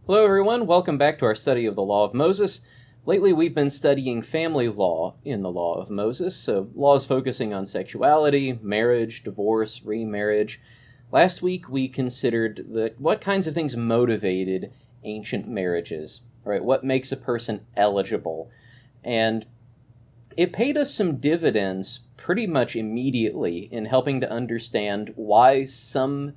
Hello everyone, welcome back to our study of the Law of Moses. Lately we've been studying family law in the Law of Moses, so laws focusing on sexuality, marriage, divorce, remarriage. Last week we considered what kinds of things motivated ancient marriages, right? What makes a person eligible? And it paid us some dividends pretty much immediately in helping to understand why some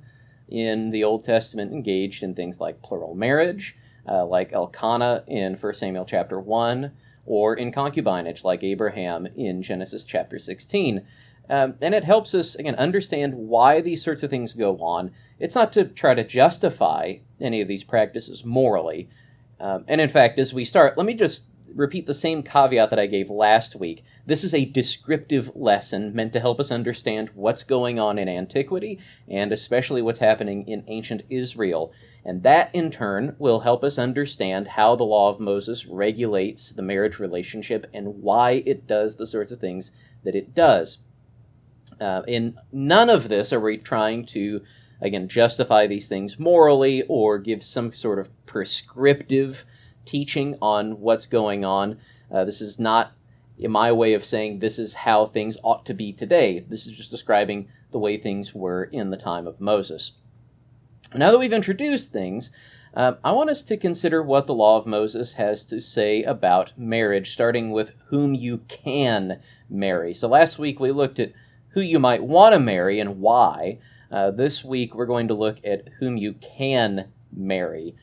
in the Old Testament engaged in things like plural marriage, like Elkanah in 1 Samuel chapter 1, or in concubinage like Abraham in Genesis chapter 16. And it helps us, again, understand why these sorts of things go on. It's not to try to justify any of these practices morally. And in fact, as we start, let me just repeat the same caveat that I gave last week. This is a descriptive lesson meant to help us understand what's going on in antiquity, and especially what's happening in ancient Israel. And that, in turn, will help us understand how the Law of Moses regulates the marriage relationship and why it does the sorts of things that it does. In none of this are we trying to, again, justify these things morally or give some sort of prescriptive teaching on what's going on. This is not in my way of saying this is how things ought to be today. This is just describing the way things were in the time of Moses. Now that we've introduced things, I want us to consider what the Law of Moses has to say about marriage, starting with whom you can marry. So last week we looked at who you might want to marry and why. This week we're going to look at whom you can marry.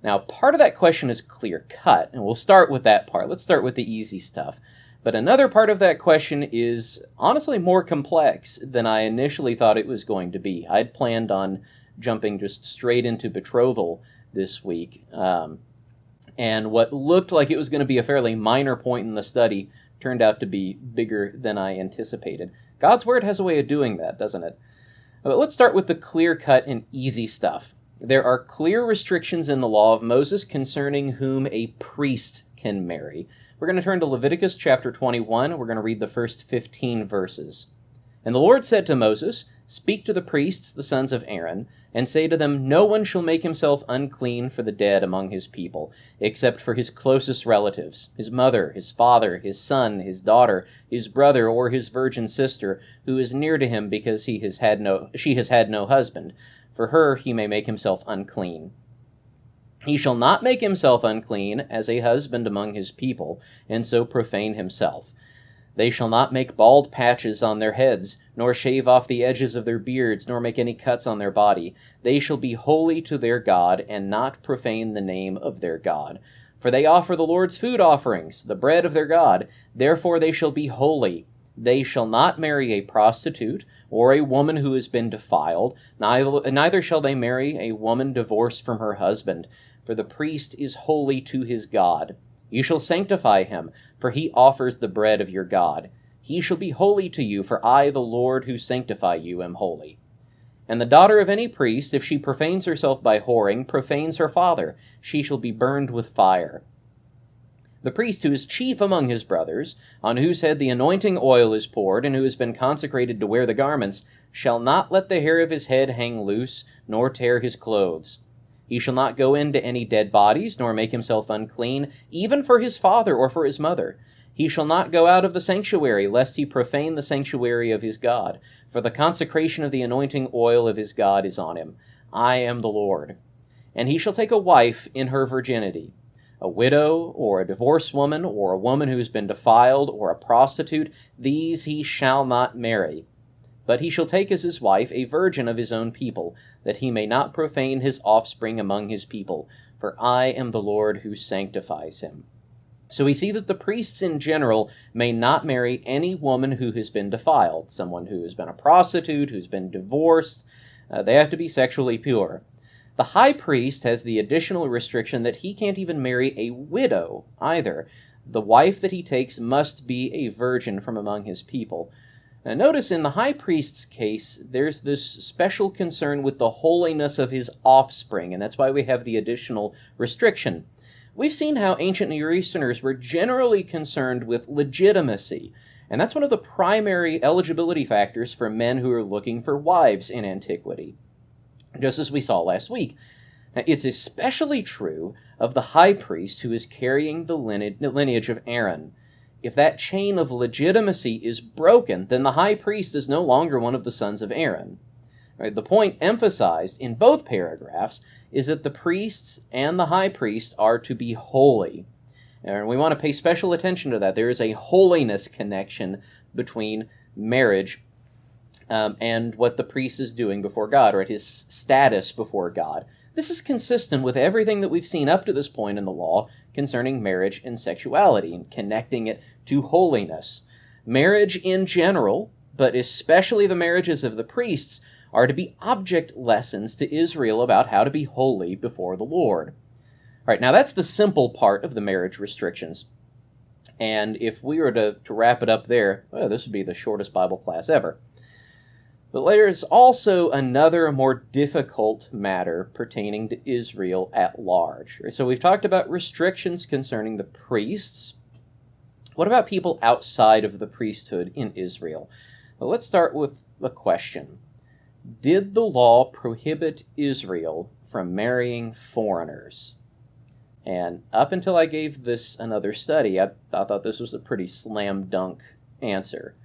Now, part of that question is clear-cut, and we'll start with that part. Let's start with the easy stuff. But another part of that question is honestly more complex than I initially thought it was going to be. I'd planned on jumping just straight into betrothal this week, and what looked like it was going to be a fairly minor point in the study turned out to be bigger than I anticipated. God's Word has a way of doing that, doesn't it? But let's start with the clear-cut and easy stuff. There are clear restrictions in the Law of Moses concerning whom a priest can marry. We're going to turn to Leviticus Chapter 21. We're going to read the first 15 verses. And the Lord said to Moses, "Speak to the priests, the sons of Aaron, and say to them, no one shall make himself unclean for the dead among his people, except for his closest relatives, his mother, his father, his son, his daughter, his brother, or his virgin sister, who is near to him because she has had no husband. For her he may make himself unclean. He shall not make himself unclean as a husband among his people, and so profane himself. They shall not make bald patches on their heads, nor shave off the edges of their beards, nor make any cuts on their body. They shall be holy to their God, and not profane the name of their God. For they offer the Lord's food offerings, the bread of their God. Therefore they shall be holy. They shall not marry a prostitute, or a woman who has been defiled, neither shall they marry a woman divorced from her husband, for the priest is holy to his God. You shall sanctify him, for he offers the bread of your God. He shall be holy to you, for I, the Lord, who sanctify you, am holy. And the daughter of any priest, if she profanes herself by whoring, profanes her father. She shall be burned with fire. The priest who is chief among his brothers, on whose head the anointing oil is poured, and who has been consecrated to wear the garments, shall not let the hair of his head hang loose, nor tear his clothes. He shall not go into any dead bodies, nor make himself unclean, even for his father or for his mother. He shall not go out of the sanctuary, lest he profane the sanctuary of his God, for the consecration of the anointing oil of his God is on him. I am the Lord. And he shall take a wife in her virginity. A widow, or a divorced woman, or a woman who has been defiled, or a prostitute, these he shall not marry. But he shall take as his wife a virgin of his own people, that he may not profane his offspring among his people, for I am the Lord who sanctifies him." So we see that the priests in general may not marry any woman who has been defiled, someone who has been a prostitute, who's been divorced. They have to be sexually pure. The high priest has the additional restriction that he can't even marry a widow either. The wife that he takes must be a virgin from among his people. Now notice in the high priest's case, there's this special concern with the holiness of his offspring, and that's why we have the additional restriction. We've seen how ancient Near Easterners were generally concerned with legitimacy, and that's one of the primary eligibility factors for men who are looking for wives in antiquity, just as we saw last week. Now, it's especially true of the high priest who is carrying the lineage of Aaron. If that chain of legitimacy is broken, then the high priest is no longer one of the sons of Aaron. Right? The point emphasized in both paragraphs is that the priests and the high priest are to be holy. And we want to pay special attention to that. There is a holiness connection between marriage and what the priest is doing before God, right? His status before God. This is consistent with everything that we've seen up to this point in the law concerning marriage and sexuality and connecting it to holiness. Marriage in general, but especially the marriages of the priests, are to be object lessons to Israel about how to be holy before the Lord. All right, now that's the simple part of the marriage restrictions. And if we were to wrap it up there, well, this would be the shortest Bible class ever. But there's also another more difficult matter pertaining to Israel at large. So we've talked about restrictions concerning the priests. What about people outside of the priesthood in Israel? Well, let's start with a question. Did the law prohibit Israel from marrying foreigners? And up until I gave this another study, I thought this was a pretty slam dunk answer.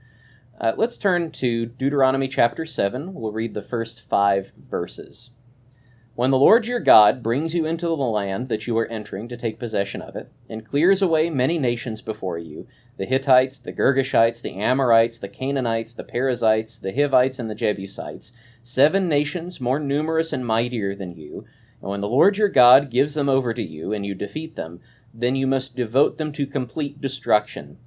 Let's turn to Deuteronomy chapter 7. We'll read the first 5 verses. When the Lord your God brings you into the land that you are entering to take possession of it, and clears away many nations before you, the Hittites, the Girgashites, the Amorites, the Canaanites, the Perizzites, the Hivites, and the Jebusites, 7 nations more numerous and mightier than you, and when the Lord your God gives them over to you, and you defeat them, then you must devote them to complete destruction.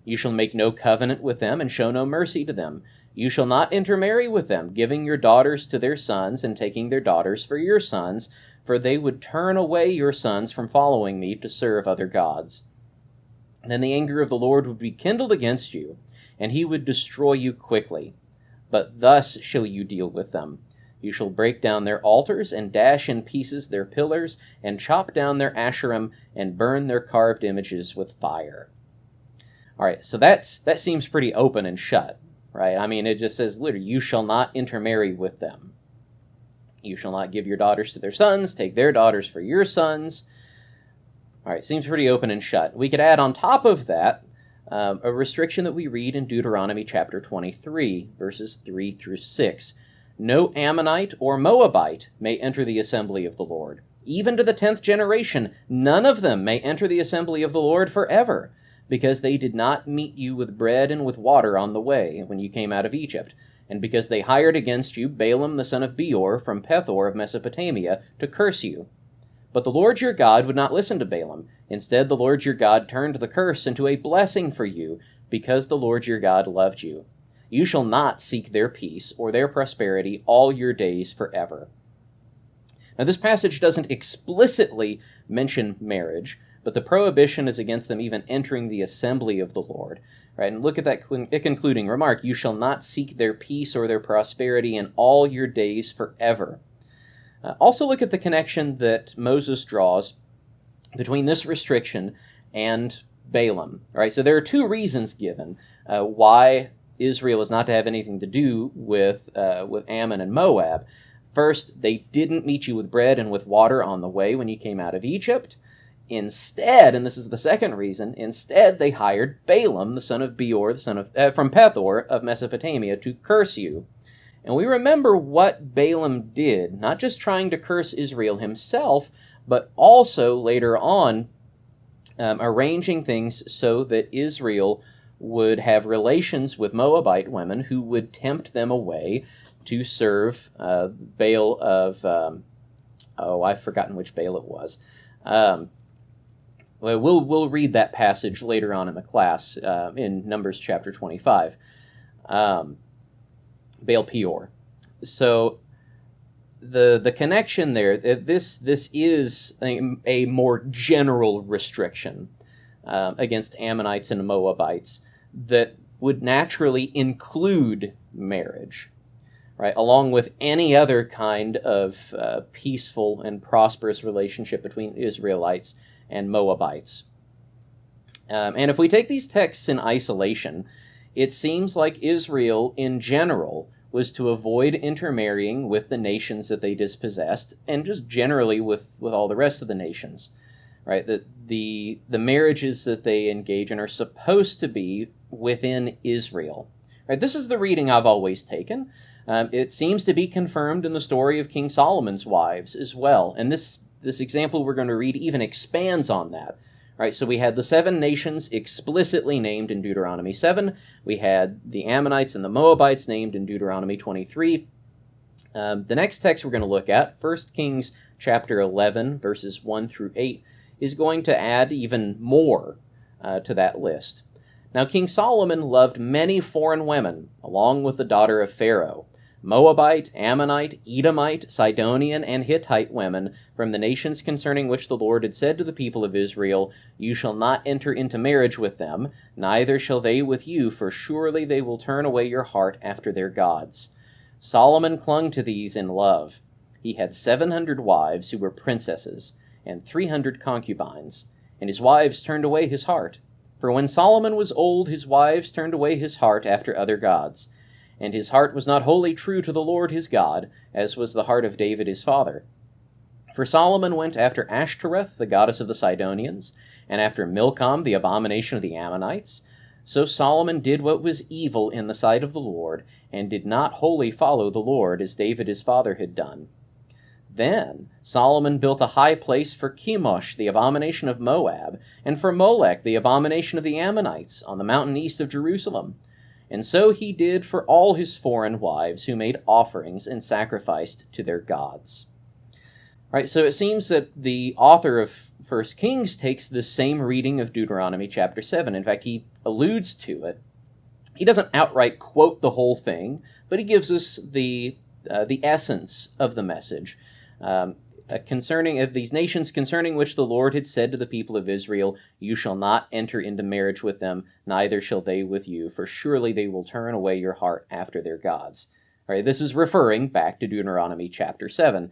You shall make no covenant with them, and show no mercy to them. You shall not intermarry with them, giving your daughters to their sons, and taking their daughters for your sons, for they would turn away your sons from following me to serve other gods. Then the anger of the Lord would be kindled against you, and he would destroy you quickly. But thus shall you deal with them. You shall break down their altars, and dash in pieces their pillars, and chop down their Asherim, and burn their carved images with fire. All right, so that seems pretty open and shut, right? I mean, it just says literally, you shall not intermarry with them. You shall not give your daughters to their sons, take their daughters for your sons. All right, seems pretty open and shut. We could add on top of that a restriction that we read in Deuteronomy chapter 23, verses 3 through 6. No Ammonite or Moabite may enter the assembly of the Lord. Even to the 10th generation, none of them may enter the assembly of the Lord forever, because they did not meet you with bread and with water on the way when you came out of Egypt, and because they hired against you Balaam the son of Beor from Pethor of Mesopotamia to curse you. But the Lord your God would not listen to Balaam. Instead, the Lord your God turned the curse into a blessing for you, because the Lord your God loved you. You shall not seek their peace or their prosperity all your days forever. Now, this passage doesn't explicitly mention marriage, but the prohibition is against them even entering the assembly of the Lord. Right? And look at that concluding remark, you shall not seek their peace or their prosperity in all your days forever. Also look at the connection that Moses draws between this restriction and Balaam. Right? So there are 2 reasons given why Israel is not to have anything to do with Ammon and Moab. First, they didn't meet you with bread and with water on the way when you came out of Egypt. Instead, and this is the second reason, instead they hired Balaam, the son of Beor, the son of from Pethor of Mesopotamia, to curse you. And we remember what Balaam did, not just trying to curse Israel himself, but also later on arranging things so that Israel would have relations with Moabite women who would tempt them away to serve Baal of, I've forgotten which Baal it was. We'll read that passage later on in the class in Numbers chapter 25. Baal Peor. So the connection there, this is a more general restriction against Ammonites and Moabites that would naturally include marriage, right, along with any other kind of peaceful and prosperous relationship between Israelites and Moabites. And if we take these texts in isolation, it seems like Israel in general was to avoid intermarrying with the nations that they dispossessed, and just generally with all the rest of the nations. Right? That the marriages that they engage in are supposed to be within Israel. Right? This is the reading I've always taken. It seems to be confirmed in the story of King Solomon's wives as well. And this example we're going to read even expands on that. Right? So we had the 7 nations explicitly named in Deuteronomy 7. We had the Ammonites and the Moabites named in Deuteronomy 23. The next text we're going to look at, 1 Kings chapter 11, verses 1 through 8, is going to add even more to that list. Now, King Solomon loved many foreign women, along with the daughter of Pharaoh, Moabite, Ammonite, Edomite, Sidonian, and Hittite women from the nations concerning which the Lord had said to the people of Israel, "You shall not enter into marriage with them, neither shall they with you, for surely they will turn away your heart after their gods." Solomon clung to these in love. He had 700 wives who were princesses, and 300 concubines, and his wives turned away his heart. For when Solomon was old, his wives turned away his heart after other gods, and his heart was not wholly true to the Lord his God, as was the heart of David his father. For Solomon went after Ashtoreth, the goddess of the Sidonians, and after Milcom, the abomination of the Ammonites. So Solomon did what was evil in the sight of the Lord, and did not wholly follow the Lord, as David his father had done. Then Solomon built a high place for Chemosh, the abomination of Moab, and for Molech, the abomination of the Ammonites, on the mountain east of Jerusalem. And so he did for all his foreign wives who made offerings and sacrificed to their gods. Right, so it seems that the author of 1 Kings takes the same reading of Deuteronomy chapter 7. In fact, he alludes to it. He doesn't outright quote the whole thing, but he gives us the essence of the message. Concerning these nations concerning which the Lord had said to the people of Israel, "You shall not enter into marriage with them, neither shall they with you, for surely they will turn away your heart after their gods." All right, this is referring back to Deuteronomy chapter 7.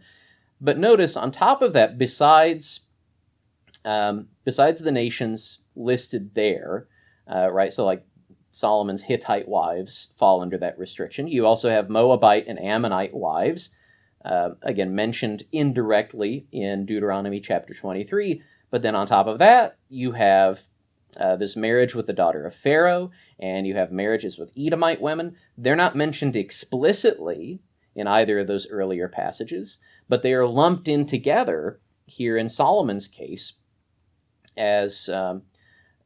But notice, on top of that, besides the nations listed there, right, so like Solomon's Hittite wives fall under that restriction, you also have Moabite and Ammonite wives, again, mentioned indirectly in Deuteronomy chapter 23, but then on top of that, you have this marriage with the daughter of Pharaoh, and you have marriages with Edomite women. They're not mentioned explicitly in either of those earlier passages, but they are lumped in together here in Solomon's case as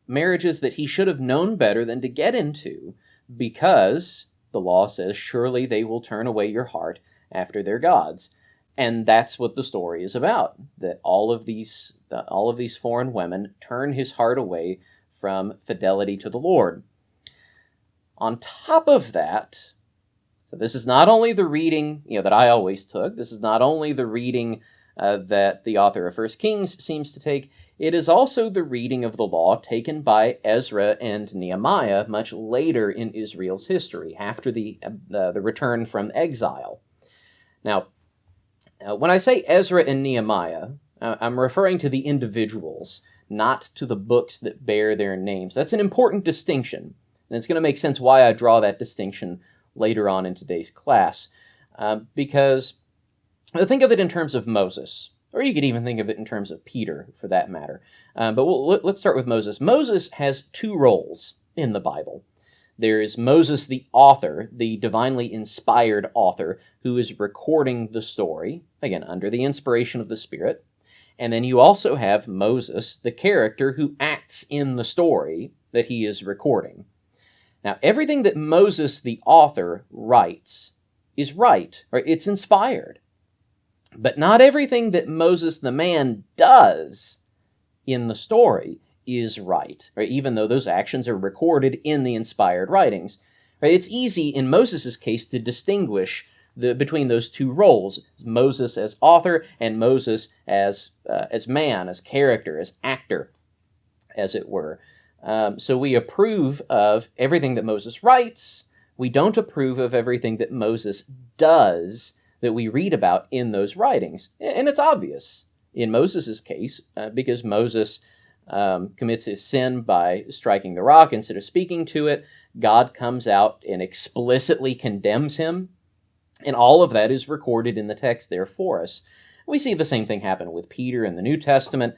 marriages that he should have known better than to get into, because the law says, "Surely they will turn away your heart after their gods." And that's what the story is about, that all of these foreign women turn his heart away from fidelity to the Lord. On top of that, so this is not only the reading that I always took, this is not only the reading that the author of 1 Kings seems to take, it is also the reading of the law taken by Ezra and Nehemiah much later in Israel's history, after the return from exile. Now, when I say Ezra and Nehemiah, I'm referring to the individuals, not to the books that bear their names. That's an important distinction, and it's going to make sense why I draw that distinction later on in today's class, because think of it in terms of Moses, or you could even think of it in terms of Peter, for that matter. But let's start with Moses. Moses has 2 roles in the Bible. There is Moses the author, the divinely inspired author, who is recording the story, again, under the inspiration of the Spirit. And then you also have Moses, the character who acts in the story that he is recording. Now, everything that Moses the author writes is right, or it's inspired. But not everything that Moses the man does in the story is right, even though those actions are recorded in the inspired writings. It's easy in Moses' case to distinguish between those 2 roles, Moses as author and Moses as man, as character, as actor, as it were. So we approve of everything that Moses writes. We don't approve of everything that Moses does that we read about in those writings. And it's obvious in Moses' case, because Moses commits his sin by striking the rock instead of speaking to it. God comes out and explicitly condemns him And all of that is recorded in the text there for us. We see the same thing happen with Peter in the New Testament.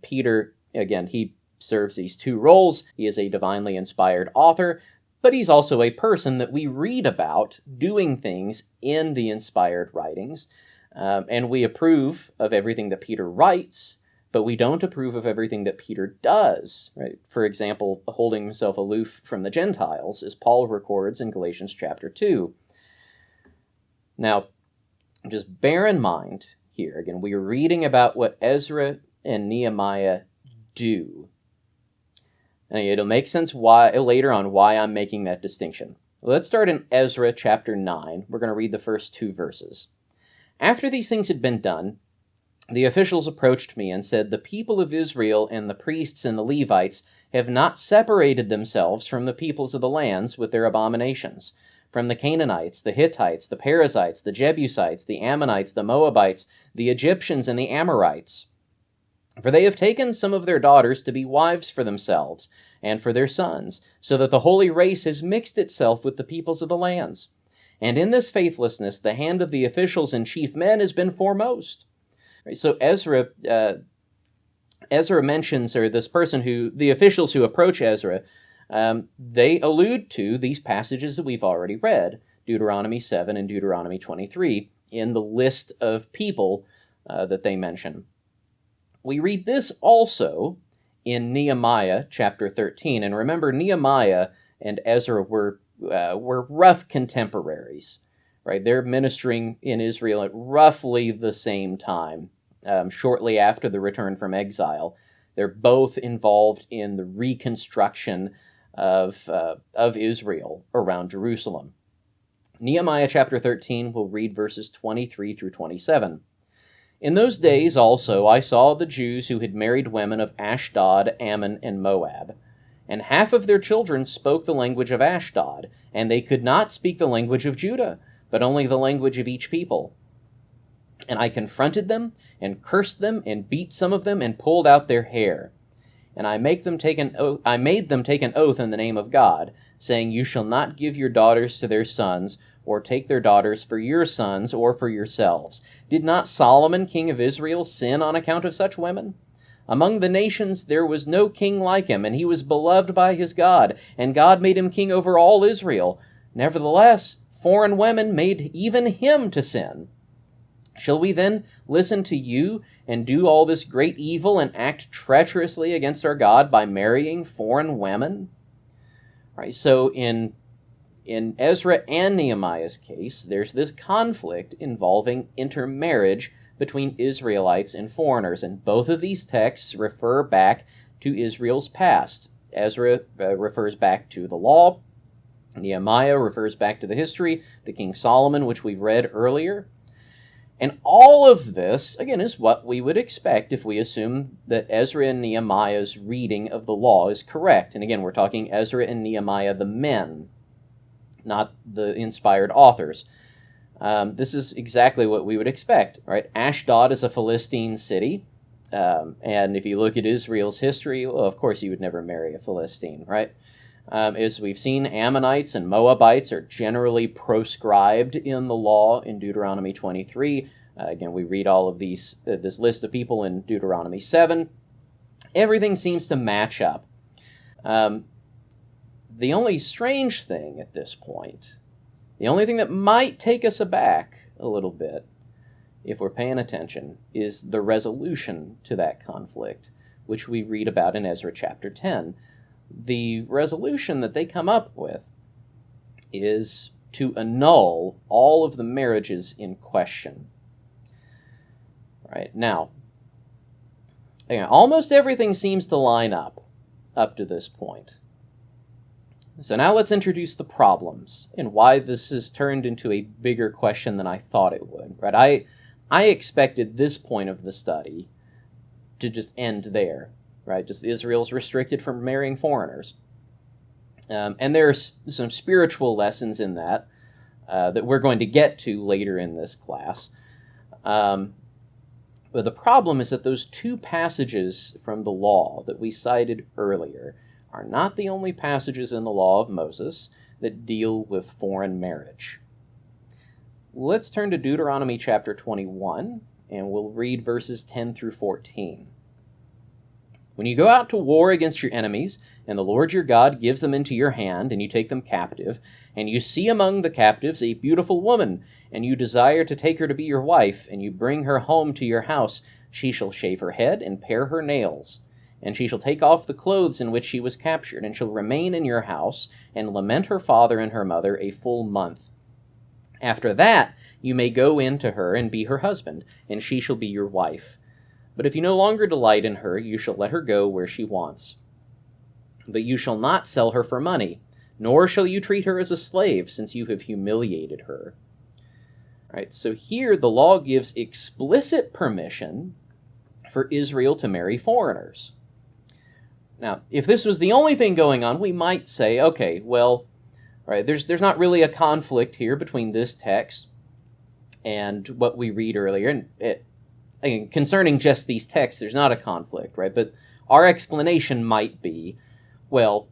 Peter, again, he serves these two roles. He is a divinely inspired author, but he's also a person that we read about doing things in the inspired writings. And we approve of everything that Peter writes, but we don't approve of everything that Peter does. Right? For example, holding himself aloof from the Gentiles, as Paul records in Galatians chapter 2. Now, just bear in mind here, again, we are reading about what Ezra and Nehemiah do. And it'll make sense later on why I'm making that distinction. Let's start in Ezra chapter 9. We're going to read the first 2 verses. After these things had been done, the officials approached me and said, "The people of Israel and the priests and the Levites have not separated themselves from the peoples of the lands with their abominations, from the Canaanites, the Hittites, the Perizzites, the Jebusites, the Ammonites, the Moabites, the Egyptians, and the Amorites. For they have taken some of their daughters to be wives for themselves and for their sons, so that the holy race has mixed itself with the peoples of the lands. And in this faithlessness, the hand of the officials and chief men has been foremost." So Ezra mentions, or this person the officials who approach Ezra, they allude to these passages that we've already read, Deuteronomy 7 and Deuteronomy 23, in the list of people that they mention. We read this also in Nehemiah chapter 13, and remember, Nehemiah and Ezra were rough contemporaries, right? They're ministering in Israel at roughly the same time, shortly after the return from exile. They're both involved in the reconstruction of Israel around Jerusalem. Nehemiah chapter 13, we'll read verses 23 through 27. "In those days also I saw the Jews who had married women of Ashdod, Ammon, and Moab. And half of their children spoke the language of Ashdod, and they could not speak the language of Judah, but only the language of each people. And I confronted them, and cursed them, and beat some of them, and pulled out their hair. And I made them take an oath in the name of God, saying, 'You shall not give your daughters to their sons, or take their daughters for your sons, or for yourselves. Did not Solomon, king of Israel, sin on account of such women? Among the nations there was no king like him, and he was beloved by his God, and God made him king over all Israel. Nevertheless, foreign women made even him to sin. Shall we then listen to you and do all this great evil and act treacherously against our God by marrying foreign women?'" Right, so in Ezra and Nehemiah's case, there's this conflict involving intermarriage between Israelites and foreigners, and both of these texts refer back to Israel's past. Ezra refers back to the law. Nehemiah refers back to the history, to King Solomon, which we read earlier. And all of this, again, is what we would expect if we assume that Ezra and Nehemiah's reading of the law is correct. And again, we're talking Ezra and Nehemiah, the men, not the inspired authors. This is exactly what we would expect, right? Ashdod is a Philistine city, and if you look at Israel's history, well, of course you would never marry a Philistine, right? As we've seen, Ammonites and Moabites are generally proscribed in the law in Deuteronomy 23. Again, we read all of this list of people in Deuteronomy 7. Everything seems to match up. The only strange thing at this point, the only thing that might take us aback a little bit, if we're paying attention, is the resolution to that conflict, which we read about in Ezra chapter 10. The resolution that they come up with is to annul all of the marriages in question. Right, now, again, almost everything seems to line up to this point. So now let's introduce the problems and why this has turned into a bigger question than I thought it would. Right, I expected this point of the study to just end there. Right, just Israel's restricted from marrying foreigners. And there's some spiritual lessons in that that we're going to get to later in this class. But the problem is that those two passages from the law that we cited earlier are not the only passages in the law of Moses that deal with foreign marriage. let's turn to Deuteronomy chapter 21, and we'll read verses 10 through 14. When you go out to war against your enemies, and the Lord your God gives them into your hand, and you take them captive, and you see among the captives a beautiful woman, and you desire to take her to be your wife, and you bring her home to your house, she shall shave her head and pare her nails. And she shall take off the clothes in which she was captured, and shall remain in your house, and lament her father and her mother a full month. After that you may go in to her and be her husband, and she shall be your wife. But if you no longer delight in her, you shall let her go where she wants. But you shall not sell her for money, nor shall you treat her as a slave, since you have humiliated her. All right, so here the law gives explicit permission for Israel to marry foreigners. Now, if this was the only thing going on, we might say, okay, well, right, there's not really a conflict here between this text and what we read earlier. And concerning just these texts, there's not a conflict, right? But our explanation might be, well,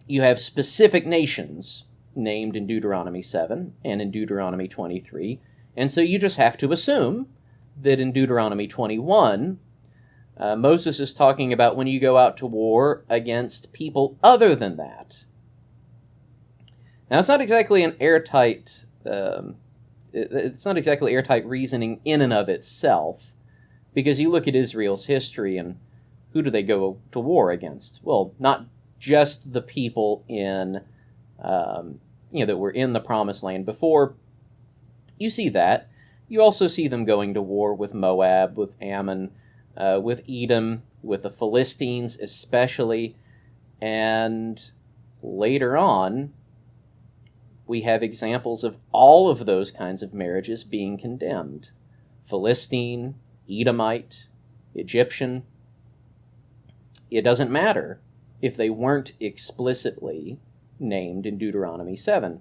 you have specific nations named in Deuteronomy 7 and in Deuteronomy 23, and so you just have to assume that in Deuteronomy 21, Moses is talking about when you go out to war against people other than that. Now, it's not exactly an airtight. It's not exactly airtight reasoning in and of itself, because you look at Israel's history and who do they go to war against? Well, not just the people in that were in the Promised Land before. You see that. You also see them going to war with Moab, with Ammon, with Edom, with the Philistines especially, and later on, we have examples of all of those kinds of marriages being condemned. Philistine, Edomite, Egyptian. It doesn't matter if they weren't explicitly named in Deuteronomy 7.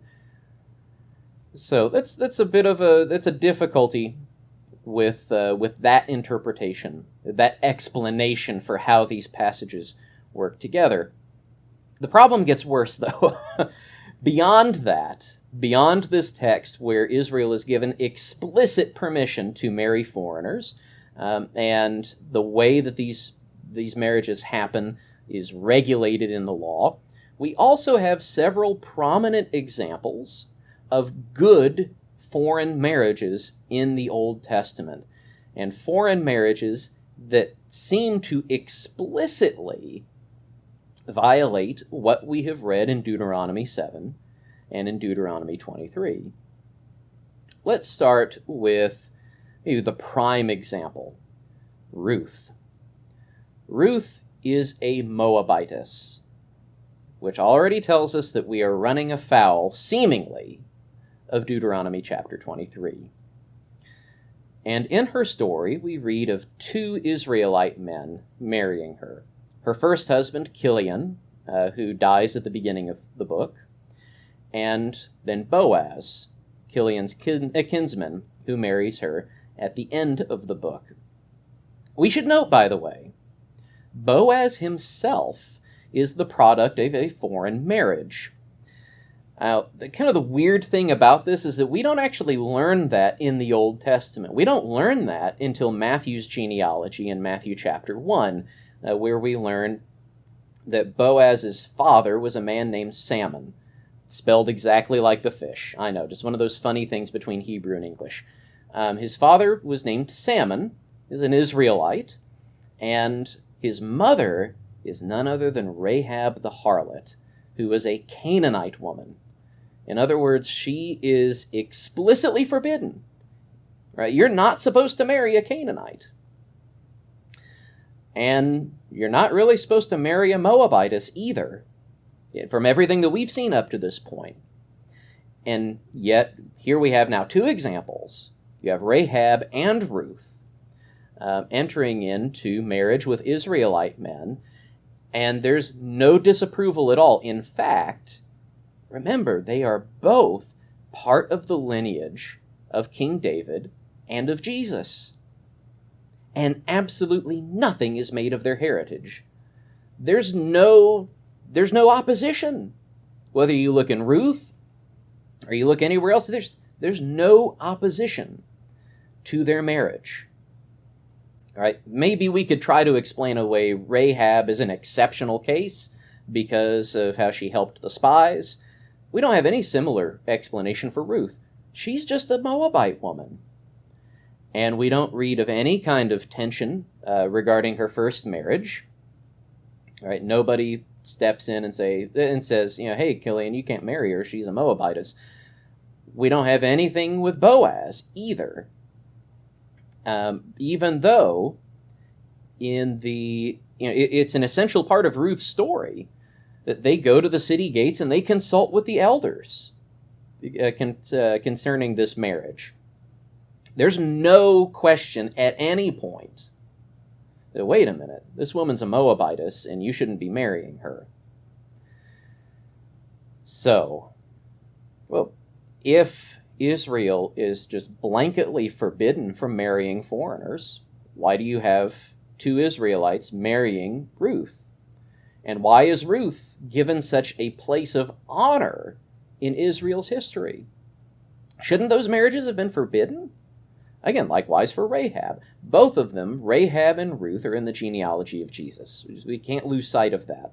So that's a difficulty with that interpretation, that explanation for how these passages work together. The problem gets worse, though. Beyond that, beyond this text where Israel is given explicit permission to marry foreigners, and the way that these marriages happen is regulated in the law, we also have several prominent examples of good foreign marriages in the Old Testament, and foreign marriages that seem to explicitly violate what we have read in Deuteronomy 7 and in Deuteronomy 23. Let's start with maybe the prime example, Ruth. Ruth is a Moabitess, which already tells us that we are running afoul, seemingly, of Deuteronomy chapter 23. And in her story, we read of two Israelite men marrying her. Her first husband, Kilian, who dies at the beginning of the book, and then Boaz, Kilian's kinsman, who marries her at the end of the book. We should note, by the way, Boaz himself is the product of a foreign marriage. The weird thing about this is that we don't actually learn that in the Old Testament. We don't learn that until Matthew's genealogy in Matthew chapter 1, where we learn that Boaz's father was a man named Salmon, spelled exactly like the fish. I know, just one of those funny things between Hebrew and English. His father was named Salmon, is an Israelite, and his mother is none other than Rahab the harlot, who was a Canaanite woman. In other words, she is explicitly forbidden. Right? You're not supposed to marry a Canaanite. And you're not really supposed to marry a Moabitess either, from everything that we've seen up to this point. And yet, here we have now two examples. You have Rahab and Ruth entering into marriage with Israelite men, and there's no disapproval at all. In fact, remember, they are both part of the lineage of King David and of Jesus. And absolutely nothing is made of their heritage. There's no opposition. Whether you look in Ruth or you look anywhere else, There's no opposition to their marriage. All right, maybe we could try to explain away Rahab as an exceptional case because of how she helped the spies. We don't have any similar explanation for Ruth. She's just a Moabite woman. And we don't read of any kind of tension regarding her first marriage. All right, nobody steps in and says, hey, Killian, you can't marry her. She's a Moabitess. We don't have anything with Boaz either. Even though it's an essential part of Ruth's story that they go to the city gates and they consult with the elders concerning this marriage. There's no question at any point that, wait a minute, this woman's a Moabitess and you shouldn't be marrying her. So, well, if Israel is just blanketly forbidden from marrying foreigners, why do you have two Israelites marrying Ruth? And why is Ruth given such a place of honor in Israel's history? Shouldn't those marriages have been forbidden? Again, likewise for Rahab. Both of them, Rahab and Ruth, are in the genealogy of Jesus. We can't lose sight of that.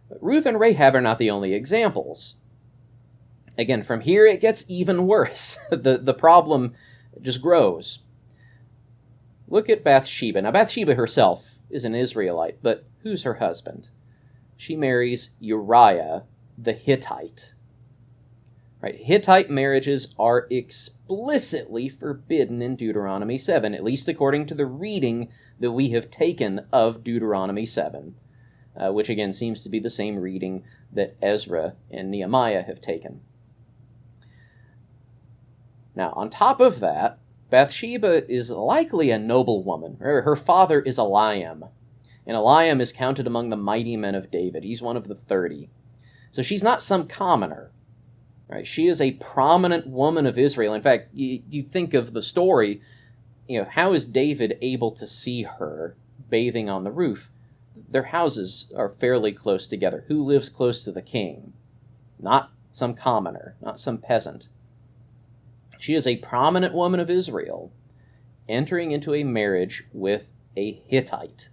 But Ruth and Rahab are not the only examples. Again, from here it gets even worse. The problem just grows. Look at Bathsheba. Now, Bathsheba herself is an Israelite, but who's her husband? She marries Uriah the Hittite. Right? Hittite marriages are explicitly forbidden in Deuteronomy 7, at least according to the reading that we have taken of Deuteronomy 7, which again seems to be the same reading that Ezra and Nehemiah have taken. Now, on top of that, Bathsheba is likely a noble woman. Her father is Eliam, and Eliam is counted among the mighty men of David. He's one of the 30. So she's not some commoner. Right? She is a prominent woman of Israel. In fact, you think of the story, how is David able to see her bathing on the roof? Their houses are fairly close together. Who lives close to the king? Not some commoner, not some peasant. She is a prominent woman of Israel entering into a marriage with a Hittite.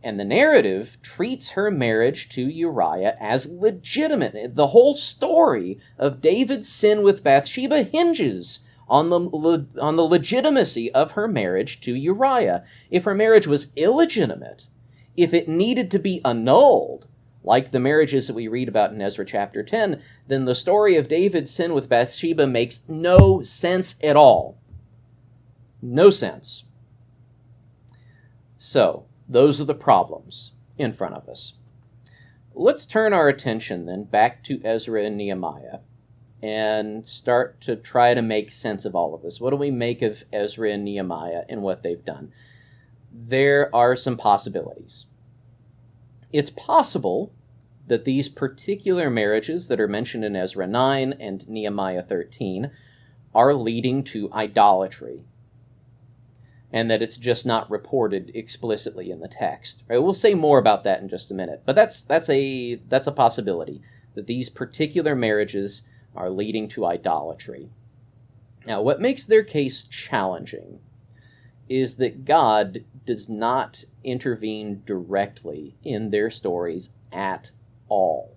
And the narrative treats her marriage to Uriah as legitimate. The whole story of David's sin with Bathsheba hinges on the legitimacy of her marriage to Uriah. If her marriage was illegitimate, if it needed to be annulled, like the marriages that we read about in Ezra chapter 10, then the story of David's sin with Bathsheba makes no sense at all. No sense. So, those are the problems in front of us. Let's turn our attention then back to Ezra and Nehemiah and start to try to make sense of all of this. What do we make of Ezra and Nehemiah and what they've done? There are some possibilities. It's possible that these particular marriages that are mentioned in Ezra 9 and Nehemiah 13 are leading to idolatry, and that it's just not reported explicitly in the text. Right? We'll say more about that in just a minute, but that's a possibility, that these particular marriages are leading to idolatry. Now, what makes their case challenging is that God does not intervene directly in their stories at all.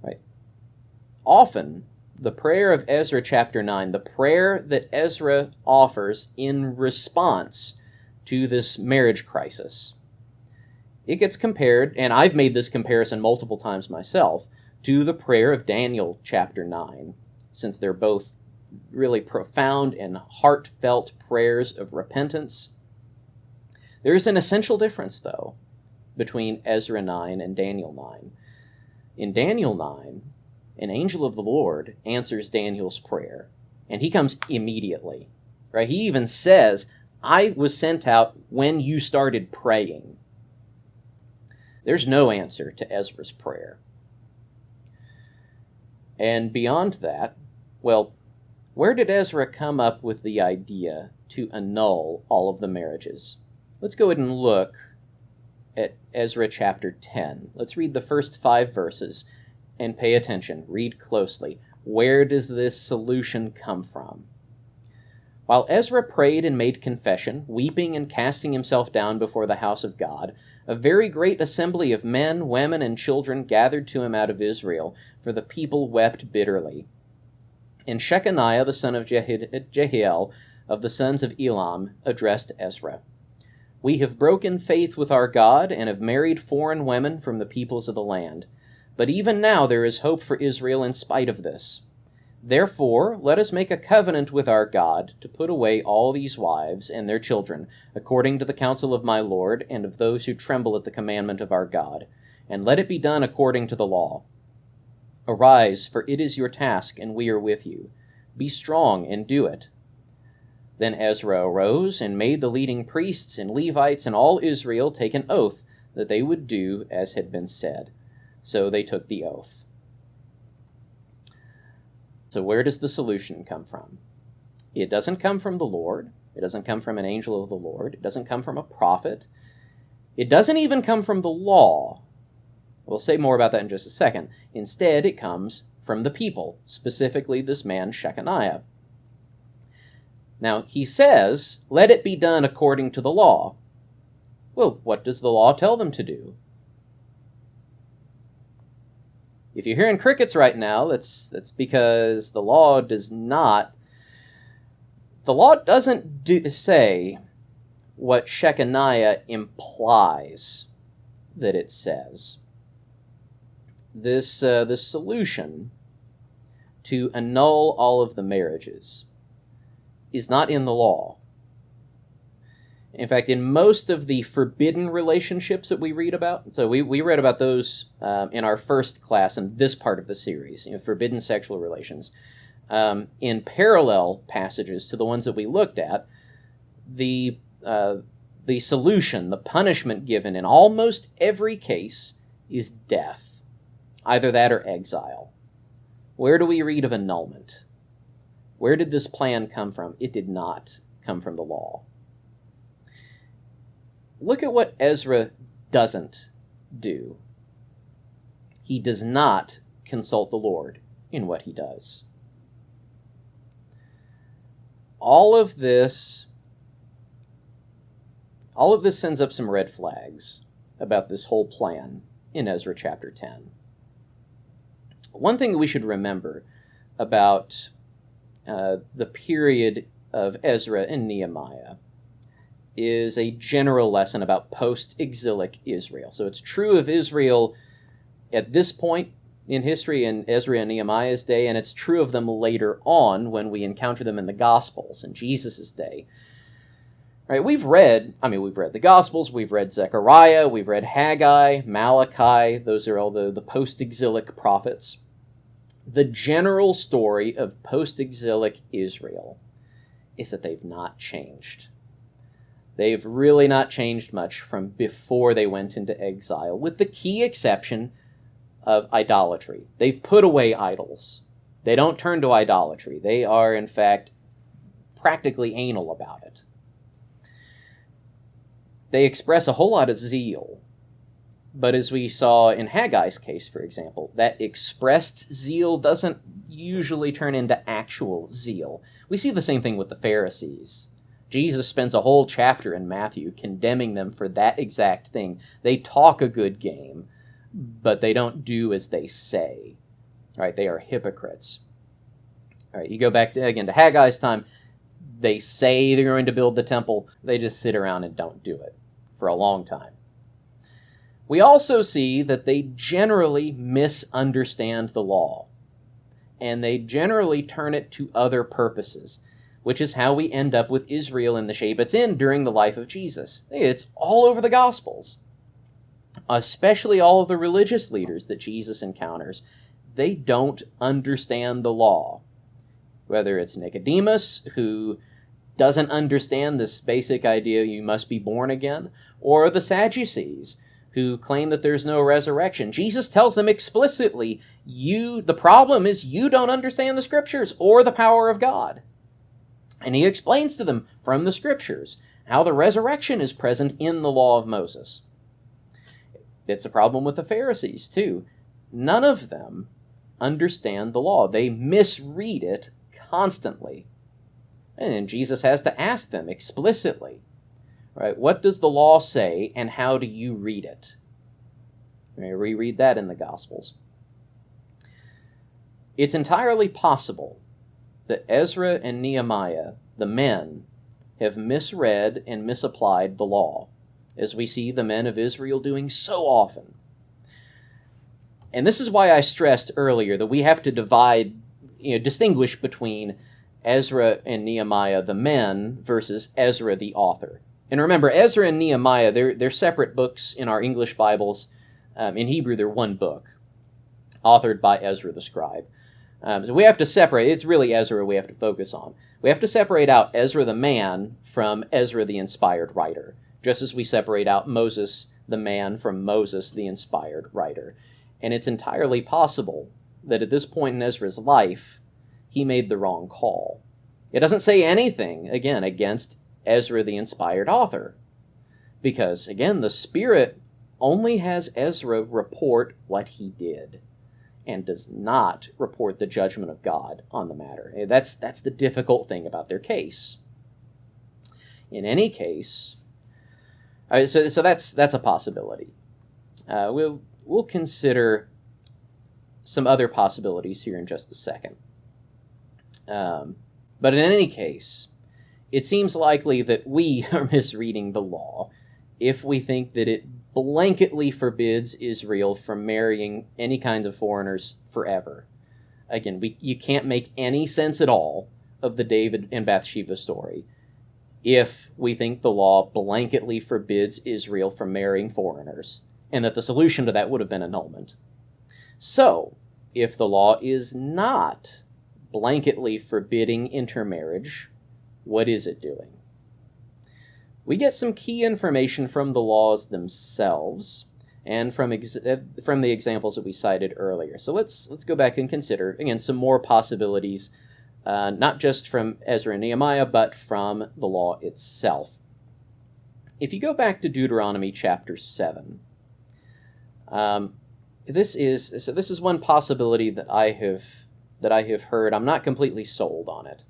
Right? Often, the prayer of Ezra chapter 9, the prayer that Ezra offers in response to this marriage crisis, it gets compared, and I've made this comparison multiple times myself, to the prayer of Daniel chapter 9, since they're both really profound and heartfelt prayers of repentance. There is an essential difference, though, between Ezra 9 and Daniel 9. In Daniel 9, an angel of the Lord answers Daniel's prayer, and he comes immediately. Right? He even says, I was sent out when you started praying. There's no answer to Ezra's prayer. And beyond that, well, where did Ezra come up with the idea to annul all of the marriages? Let's go ahead and look at Ezra chapter 10. Let's read the first 5 verses and pay attention. Read closely. Where does this solution come from? While Ezra prayed and made confession, weeping and casting himself down before the house of God, a very great assembly of men, women, and children gathered to him out of Israel, for the people wept bitterly. And Shechaniah the son of Jehiel of the sons of Elam addressed Ezra. We have broken faith with our God and have married foreign women from the peoples of the land. But even now there is hope for Israel in spite of this. Therefore, let us make a covenant with our God to put away all these wives and their children, according to the counsel of my Lord and of those who tremble at the commandment of our God, and let it be done according to the law. Arise, for it is your task, and we are with you. Be strong and do it. Then Ezra arose and made the leading priests and Levites and all Israel take an oath that they would do as had been said. So they took the oath. So where does the solution come from? It doesn't come from the Lord. It doesn't come from an angel of the Lord. It doesn't come from a prophet. It doesn't even come from the law. We'll say more about that in just a second. Instead, it comes from the people, specifically this man Shechaniah. Now, he says, let it be done according to the law. Well, what does the law tell them to do? If you're hearing crickets right now, that's because the law doesn't say what Shechaniah implies that it says. This solution to annul all of the marriages is not in the law. In fact, in most of the forbidden relationships that we read about, so we read about those in our first class in this part of the series, forbidden sexual relations. In parallel passages to the ones that we looked at, the solution, the punishment given in almost every case is death. Either that or exile. Where do we read of annulment? Where did this plan come from? It did not come from the law. Look at what Ezra doesn't do. He does not consult the Lord in what he does. All of this sends up some red flags about this whole plan in Ezra chapter 10. One thing that we should remember about the period of Ezra and Nehemiah is a general lesson about post-exilic Israel. So it's true of Israel at this point in history in Ezra and Nehemiah's day, and it's true of them later on when we encounter them in the Gospels in Jesus' day. Right, we've read the Gospels, we've read Zechariah, we've read Haggai, Malachi. Those are all the post-exilic prophets. The general story of post-exilic Israel is that they've not changed. They've really not changed much from before they went into exile, with the key exception of idolatry. They've put away idols. They don't turn to idolatry. They are, in fact, practically anal about it. They express a whole lot of zeal. But as we saw in Haggai's case, for example, that expressed zeal doesn't usually turn into actual zeal. We see the same thing with the Pharisees. Jesus spends a whole chapter in Matthew condemning them for that exact thing. They talk a good game, but they don't do as they say. All right, they are hypocrites. All right, you go back again to Haggai's time. They say they're going to build the temple. They just sit around and don't do it for a long time. We also see that they generally misunderstand the law, and they generally turn it to other purposes, which is how we end up with Israel in the shape it's in during the life of Jesus. It's all over the Gospels, especially all of the religious leaders that Jesus encounters. They don't understand the law. Whether it's Nicodemus, who doesn't understand this basic idea you must be born again, or the Sadducees, who claim that there's no resurrection. Jesus tells them explicitly, the problem is you don't understand the Scriptures or the power of God. And he explains to them from the Scriptures how the resurrection is present in the law of Moses. It's a problem with the Pharisees, too. None of them understand the law. They misread it constantly. And then Jesus has to ask them explicitly, right? What does the law say, and how do you read it? We reread that in the Gospels. It's entirely possible that Ezra and Nehemiah, the men, have misread and misapplied the law, as we see the men of Israel doing so often. And this is why I stressed earlier that we have to distinguish between Ezra and Nehemiah, the men, versus Ezra, the author. And remember, Ezra and Nehemiah, they're separate books in our English Bibles. In Hebrew, they're one book, authored by Ezra the scribe. So we have to separate. It's really Ezra we have to focus on. We have to separate out Ezra the man from Ezra the inspired writer, just as we separate out Moses the man from Moses the inspired writer. And it's entirely possible that at this point in Ezra's life, he made the wrong call. It doesn't say anything, again, against Ezra the inspired author, because, again, the Spirit only has Ezra report what he did, and does not report the judgment of God on the matter. That's the difficult thing about their case. In any case, so that's a possibility. We'll consider some other possibilities here in just a second. But in any case, it seems likely that we are misreading the law if we think that it blanketly forbids Israel from marrying any kind of foreigners forever. Again, you can't make any sense at all of the David and Bathsheba story if we think the law blanketly forbids Israel from marrying foreigners, and that the solution to that would have been annulment. So, if the law is not blanketly forbidding intermarriage, what is it doing? We get some key information from the laws themselves and from the examples that we cited earlier. So let's go back and consider, again, some more possibilities, not just from Ezra and Nehemiah, but from the law itself. If you go back to Deuteronomy chapter 7, this is one possibility that I have heard. I'm not completely sold on it.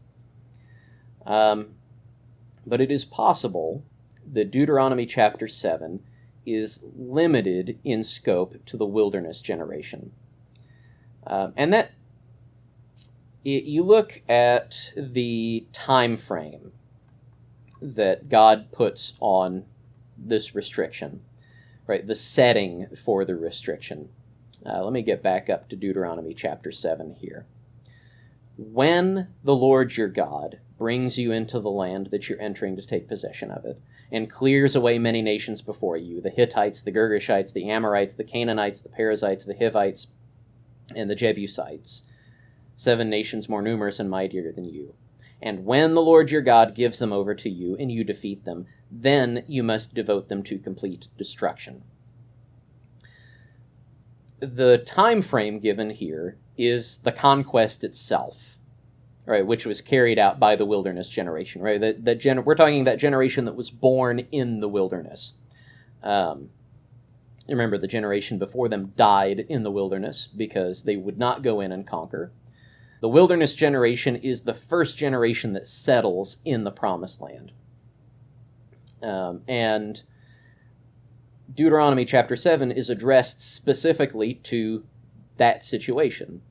But it is possible that Deuteronomy chapter 7 is limited in scope to the wilderness generation. And that you look at the time frame that God puts on this restriction, right? The setting for the restriction. Let me get back up to Deuteronomy chapter 7 here. When the Lord your God brings you into the land that you're entering to take possession of it, and clears away many nations before you, the Hittites, the Girgashites, the Amorites, the Canaanites, the Perizzites, the Hivites, and the Jebusites, 7 nations more numerous and mightier than you. And when the Lord your God gives them over to you, and you defeat them, then you must devote them to complete destruction. The time frame given here is the conquest itself, right, which was carried out by the wilderness generation, right? We're talking that generation that was born in the wilderness. Remember, the generation before them died in the wilderness because they would not go in and conquer. The wilderness generation is the first generation that settles in the promised land. And Deuteronomy chapter 7 is addressed specifically to that situation.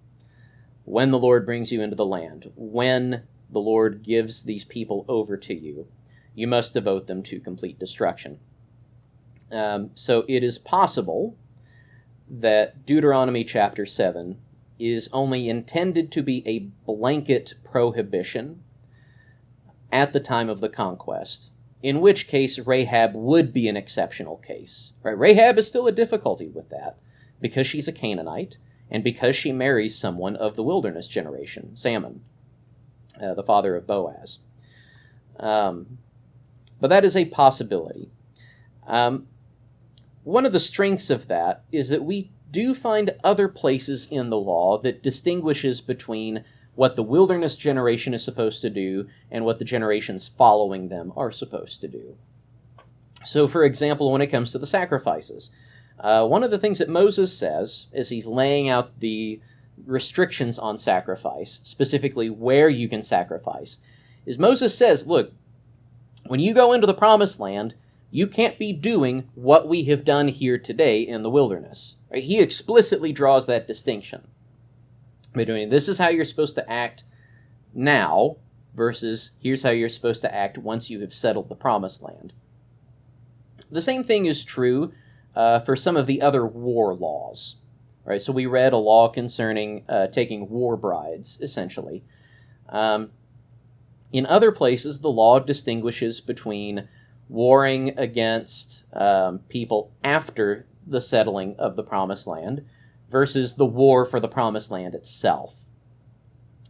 When the Lord brings you into the land, when the Lord gives these people over to you, you must devote them to complete destruction. So it is possible that Deuteronomy chapter 7 is only intended to be a blanket prohibition at the time of the conquest, in which case Rahab would be an exceptional case. Right? Rahab is still a difficulty with that, because she's a Canaanite, and because she marries someone of the wilderness generation, Salmon, the father of Boaz. But that is a possibility. One of the strengths of that is that we do find other places in the law that distinguishes between what the wilderness generation is supposed to do and what the generations following them are supposed to do. So, for example, when it comes to the sacrifices, one of the things that Moses says as he's laying out the restrictions on sacrifice, specifically where you can sacrifice, is Moses says, look, when you go into the promised land, you can't be doing what we have done here today in the wilderness. Right? He explicitly draws that distinction. This is how you're supposed to act now versus here's how you're supposed to act once you have settled the promised land. The same thing is true for some of the other war laws. Right? So we read a law concerning taking war brides, essentially. In other places, the law distinguishes between warring against people after the settling of the promised land versus the war for the promised land itself.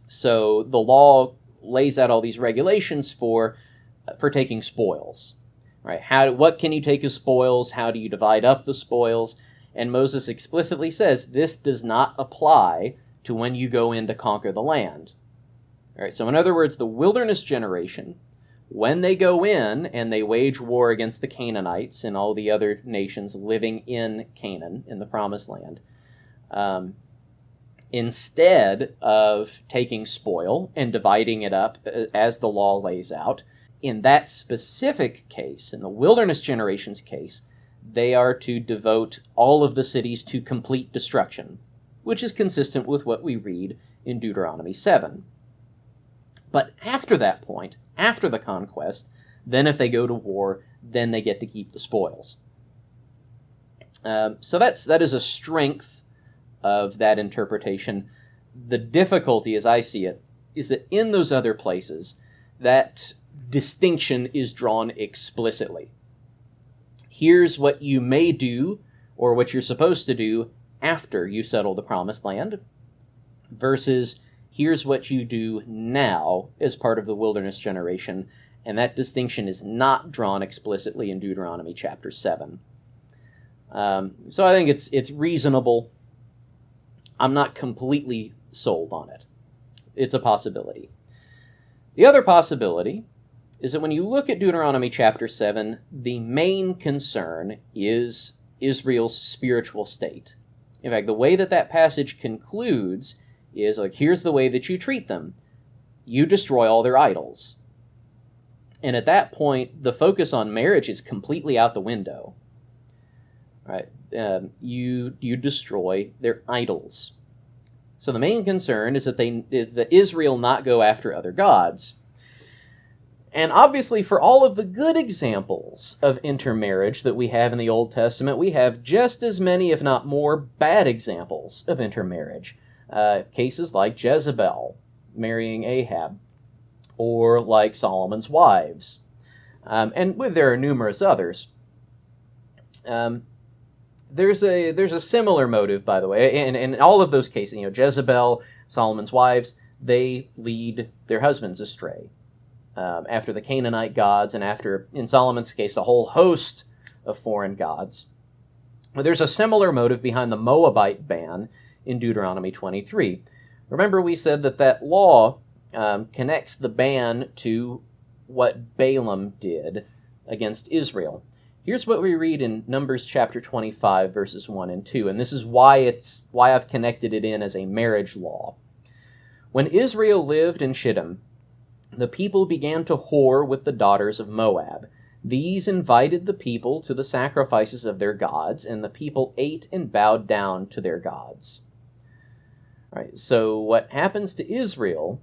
So the law lays out all these regulations for taking spoils. Right? What can you take as spoils? How do you divide up the spoils? And Moses explicitly says this does not apply to when you go in to conquer the land. All right, so in other words, the wilderness generation, when they go in and they wage war against the Canaanites and all the other nations living in Canaan, in the promised land, instead of taking spoil and dividing it up as the law lays out, in that specific case, in the wilderness generation's case, they are to devote all of the cities to complete destruction, which is consistent with what we read in Deuteronomy 7. But after that point, after the conquest, then if they go to war, then they get to keep the spoils. So that is a strength of that interpretation. The difficulty, as I see it, is that in those other places, that distinction is drawn explicitly. Here's what you may do, or what you're supposed to do, after you settle the promised land, versus here's what you do now as part of the wilderness generation, and that distinction is not drawn explicitly in Deuteronomy chapter 7. So I think it's reasonable. I'm not completely sold on it. It's a possibility. The other possibility is that when you look at Deuteronomy chapter 7, the main concern is Israel's spiritual state. In fact, the way that passage concludes is like, here's the way that you treat them. You destroy all their idols. And at that point, the focus on marriage is completely out the window. Right? You destroy their idols. So the main concern is that Israel not go after other gods. And obviously, for all of the good examples of intermarriage that we have in the Old Testament, we have just as many, if not more, bad examples of intermarriage. Cases like Jezebel marrying Ahab, or like Solomon's wives. And there are numerous others. There's a similar motive, by the way, and in all of those cases, Jezebel, Solomon's wives, they lead their husbands astray. After the Canaanite gods, and after, in Solomon's case, a whole host of foreign gods. But there's a similar motive behind the Moabite ban in Deuteronomy 23. Remember, we said that law connects the ban to what Balaam did against Israel. Here's what we read in Numbers chapter 25, verses 1 and 2, and this is why I've connected it in as a marriage law. When Israel lived in Shittim, the people began to whore with the daughters of Moab. These invited the people to the sacrifices of their gods, and the people ate and bowed down to their gods. All right, so what happens to Israel,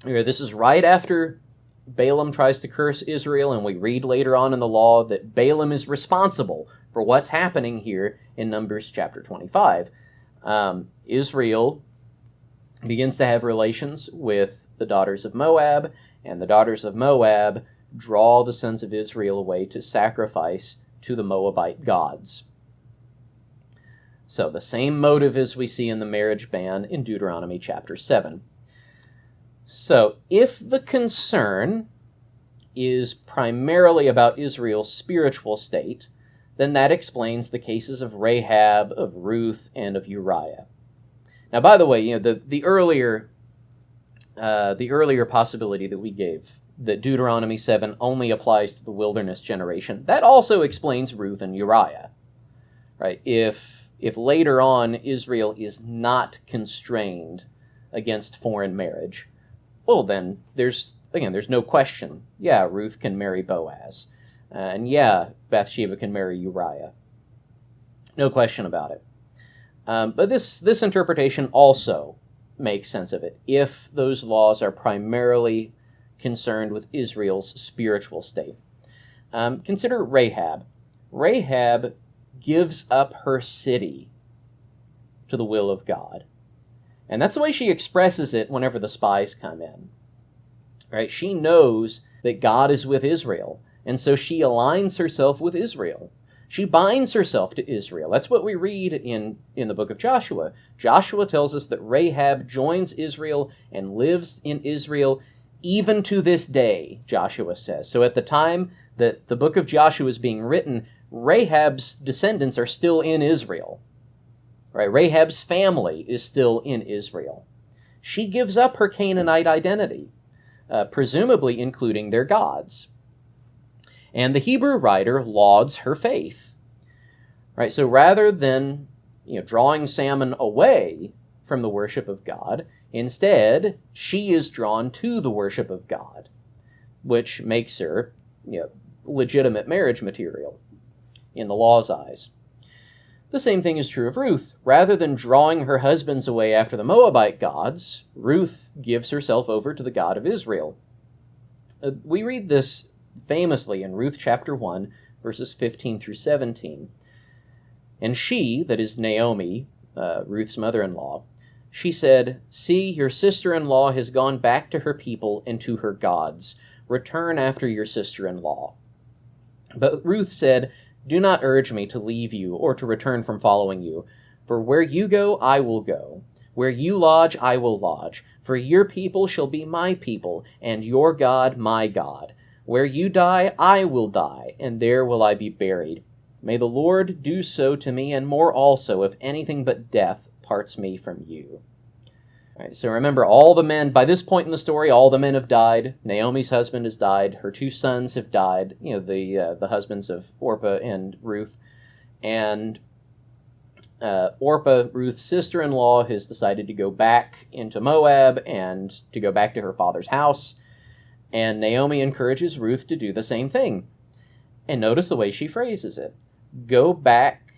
this is right after Balaam tries to curse Israel, and we read later on in the law that Balaam is responsible for what's happening here in Numbers chapter 25. Israel begins to have relations with the daughters of Moab, and the daughters of Moab draw the sons of Israel away to sacrifice to the Moabite gods. So the same motive as we see in the marriage ban in Deuteronomy chapter 7. So if the concern is primarily about Israel's spiritual state, then that explains the cases of Rahab, of Ruth, and of Uriah. Now, by the way, the earlier possibility that we gave, that Deuteronomy 7 only applies to the wilderness generation, that also explains Ruth and Uriah. Right? If if later on Israel is not constrained against foreign marriage, well, then there's no question. Yeah, Ruth can marry Boaz. And yeah, Bathsheba can marry Uriah. No question about it. But this interpretation also makes sense of it, if those laws are primarily concerned with Israel's spiritual state. Consider Rahab. Rahab gives up her city to the will of God. And that's the way she expresses it whenever the spies come in. Right? She knows that God is with Israel, and so she aligns herself with Israel. She binds herself to Israel. That's what we read in the book of Joshua. Joshua tells us that Rahab joins Israel and lives in Israel even to this day, Joshua says. So at the time that the book of Joshua is being written, Rahab's descendants are still in Israel. Right? Rahab's family is still in Israel. She gives up her Canaanite identity, presumably including their gods. And the Hebrew writer lauds her faith. Right? So rather than drawing Salmon away from the worship of God, instead she is drawn to the worship of God, which makes her legitimate marriage material in the law's eyes. The same thing is true of Ruth. Rather than drawing her husbands away after the Moabite gods, Ruth gives herself over to the God of Israel. We read this famously in Ruth chapter 1, verses 15 through 17. And she, that is Naomi, Ruth's mother-in-law, she said, "See, your sister-in-law has gone back to her people and to her gods. Return after your sister-in-law." But Ruth said, "Do not urge me to leave you or to return from following you. For where you go, I will go. Where you lodge, I will lodge. For your people shall be my people, and your God my God. Where you die, I will die, and there will I be buried. May the Lord do so to me, and more also, if anything but death parts me from you." All right, so remember, all the men, by this point in the story, all the men have died. Naomi's husband has died. Her two sons have died, the husbands of Orpah and Ruth. And Orpah, Ruth's sister-in-law, has decided to go back into Moab and to go back to her father's house. And Naomi encourages Ruth to do the same thing. And notice the way she phrases it. Go back.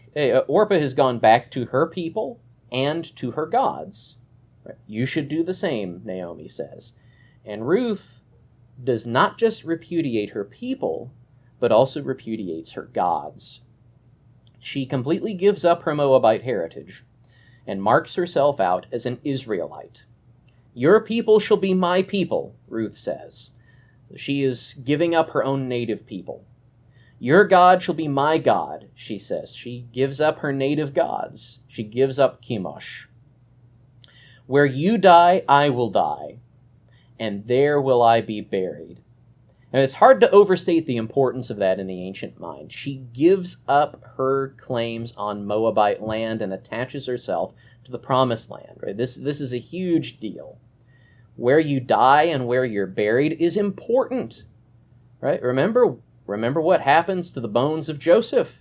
Orpah has gone back to her people and to her gods. You should do the same, Naomi says. And Ruth does not just repudiate her people, but also repudiates her gods. She completely gives up her Moabite heritage and marks herself out as an Israelite. Your people shall be my people, Ruth says. She is giving up her own native people. Your God shall be my God, she says. She gives up her native gods. She gives up Chemosh. Where you die, I will die, and there will I be buried. And it's hard to overstate the importance of that in the ancient mind. She gives up her claims on Moabite land and attaches herself to the promised land. Right? This is a huge deal. Where you die and where you're buried is important. Right? Remember what happens to the bones of Joseph.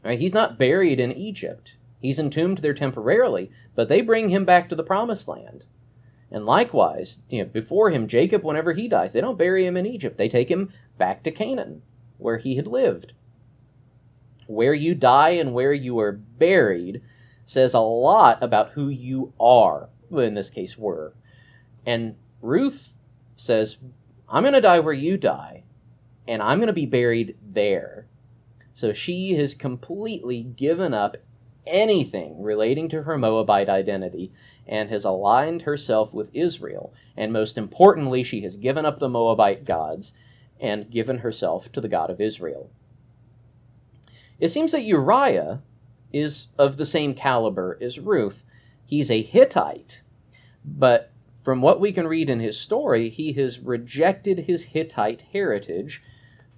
Right? He's not buried in Egypt. He's entombed there temporarily, but they bring him back to the promised land. And likewise, before him, Jacob, whenever he dies, they don't bury him in Egypt. They take him back to Canaan, where he had lived. Where you die and where you are buried says a lot about who you are, well, in this case, were. And Ruth says, I'm going to die where you die, and I'm going to be buried there. So she has completely given up anything relating to her Moabite identity and has aligned herself with Israel. And most importantly, she has given up the Moabite gods and given herself to the God of Israel. It seems that Uriah is of the same caliber as Ruth. He's a Hittite, but from what we can read in his story, he has rejected his Hittite heritage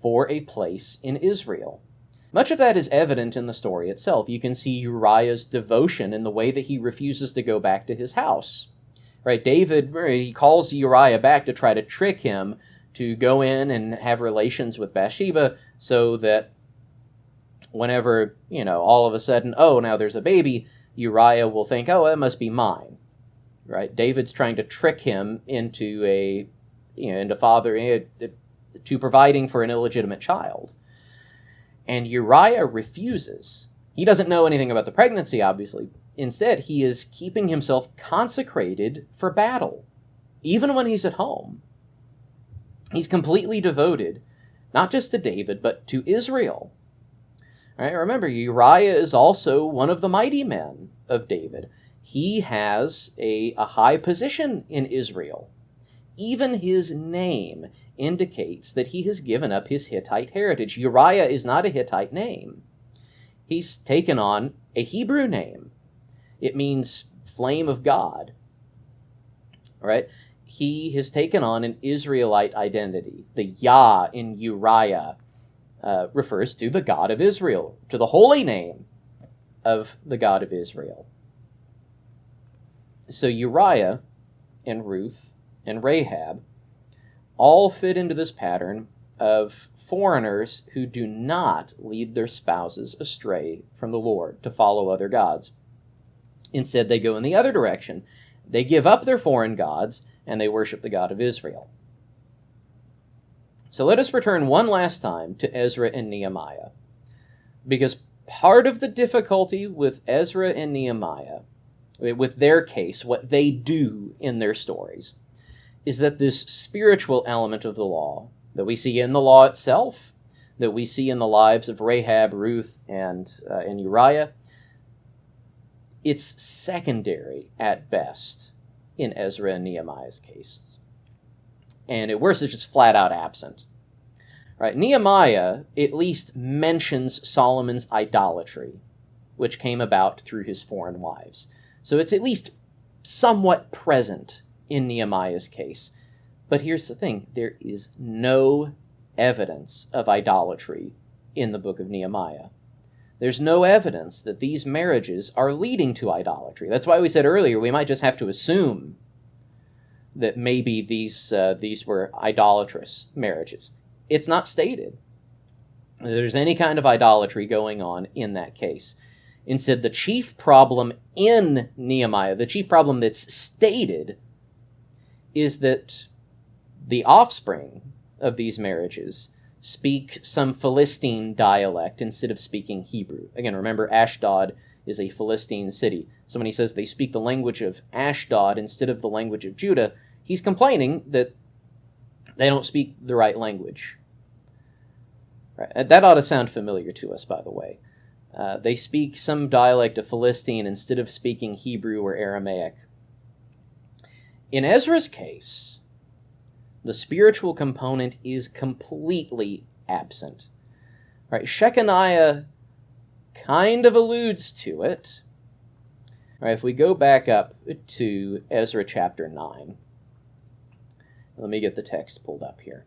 for a place in Israel. Much of that is evident in the story itself. You can see Uriah's devotion in the way that he refuses to go back to his house. Right? David, he calls Uriah back to try to trick him to go in and have relations with Bathsheba so that whenever, all of a sudden, oh, now there's a baby, Uriah will think, oh, that must be mine, right? David's trying to trick him into to providing for an illegitimate child. And Uriah refuses. He doesn't know anything about the pregnancy, obviously. Instead, he is keeping himself consecrated for battle, even when he's at home. He's completely devoted, not just to David, but to Israel. Right? Remember, Uriah is also one of the mighty men of David. He has a high position in Israel. Even his name indicates that he has given up his Hittite heritage. Uriah is not a Hittite name. He's taken on a Hebrew name. It means flame of God. All right? He has taken on an Israelite identity. The Yah in Uriah refers to the God of Israel, to the holy name of the God of Israel. So Uriah and Ruth and Rahab all fit into this pattern of foreigners who do not lead their spouses astray from the Lord to follow other gods. Instead, they go in the other direction. They give up their foreign gods and they worship the God of Israel. So let us return one last time to Ezra and Nehemiah, because part of the difficulty with Ezra and Nehemiah, with their case, what they do in their stories, is that this spiritual element of the law that we see in the law itself, that we see in the lives of Rahab, Ruth, and Uriah, it's secondary at best in Ezra and Nehemiah's cases. And at worst, it's just flat out absent. Right? Nehemiah at least mentions Solomon's idolatry, which came about through his foreign wives. So it's at least somewhat present in Nehemiah's case. But here's the thing, there is no evidence of idolatry in the book of Nehemiah. There's no evidence that these marriages are leading to idolatry. That's why we said earlier we might just have to assume that maybe these were idolatrous marriages. It's not stated that there's any kind of idolatry going on in that case. Instead, the chief problem in Nehemiah, the chief problem that's stated, is that the offspring of these marriages speak some Philistine dialect instead of speaking Hebrew. Again, remember, Ashdod is a Philistine city. So when he says they speak the language of Ashdod instead of the language of Judah, he's complaining that they don't speak the right language. Right? That ought to sound familiar to us, by the way. They speak some dialect of Philistine instead of speaking Hebrew or Aramaic. In Ezra's case, the spiritual component is completely absent. Right? Shechaniah kind of alludes to it. Right, if we go back up to Ezra chapter 9, let me get the text pulled up here.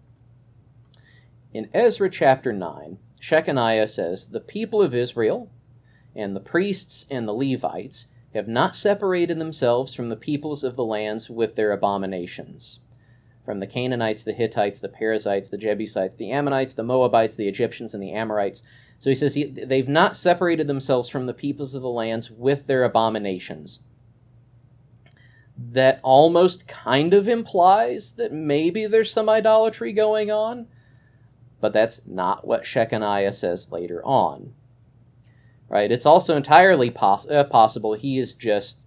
In Ezra chapter 9, Shechaniah says, "The people of Israel and the priests and the Levites have not separated themselves from the peoples of the lands with their abominations. From the Canaanites, the Hittites, the Perizzites, the Jebusites, the Ammonites, the Moabites, the Egyptians, and the Amorites." So he says they've not separated themselves from the peoples of the lands with their abominations. That almost kind of implies that maybe there's some idolatry going on, but that's not what Shechaniah says later on. Right? It's also entirely possible he is just...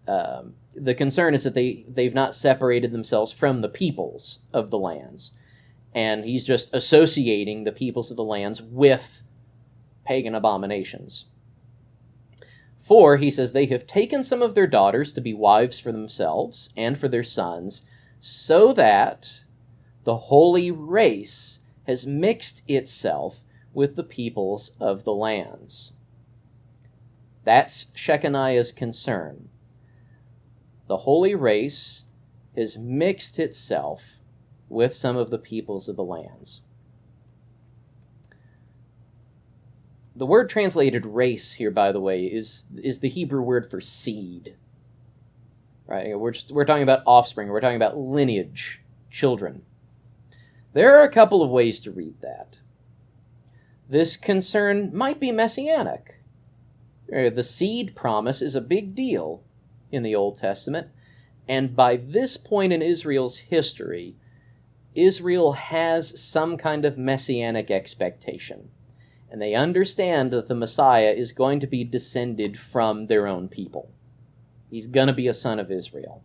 the concern is that they've not separated themselves from the peoples of the lands. And he's just associating the peoples of the lands with pagan abominations. For, he says, they have taken some of their daughters to be wives for themselves and for their sons, so that the holy race has mixed itself with the peoples of the lands. That's Shechaniah's concern. The holy race has mixed itself with some of the peoples of the lands. The word translated race here, by the way, is the Hebrew word for seed. Right? We're talking about offspring. We're talking about lineage, children. There are a couple of ways to read that. this concern might be messianic. The seed promise is a big deal in the Old Testament, and by this point in Israel's history, Israel has some kind of messianic expectation, and they understand that the Messiah is going to be descended from their own people. He's going to be a son of Israel.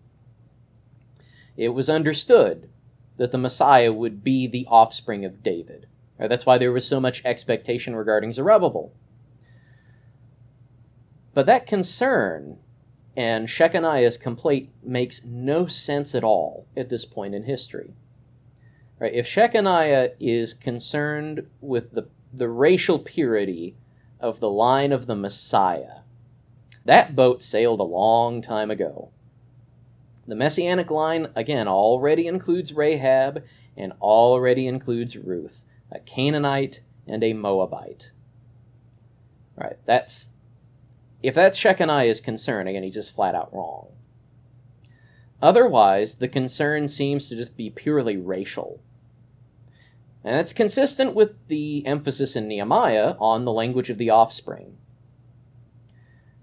It was understood that the Messiah would be the offspring of David. That's why there was so much expectation regarding Zerubbabel. But that concern and Shechaniah's complaint makes no sense at all at this point in history. Right? If Shechaniah is concerned with the racial purity of the line of the Messiah, that boat sailed a long time ago. The Messianic line, again, already includes Rahab and already includes Ruth, a Canaanite and a Moabite. Right? If that's Shechaniah's concern, again, he's just flat out wrong. Otherwise, the concern seems to just be purely racial. And that's consistent with the emphasis in Nehemiah on the language of the offspring.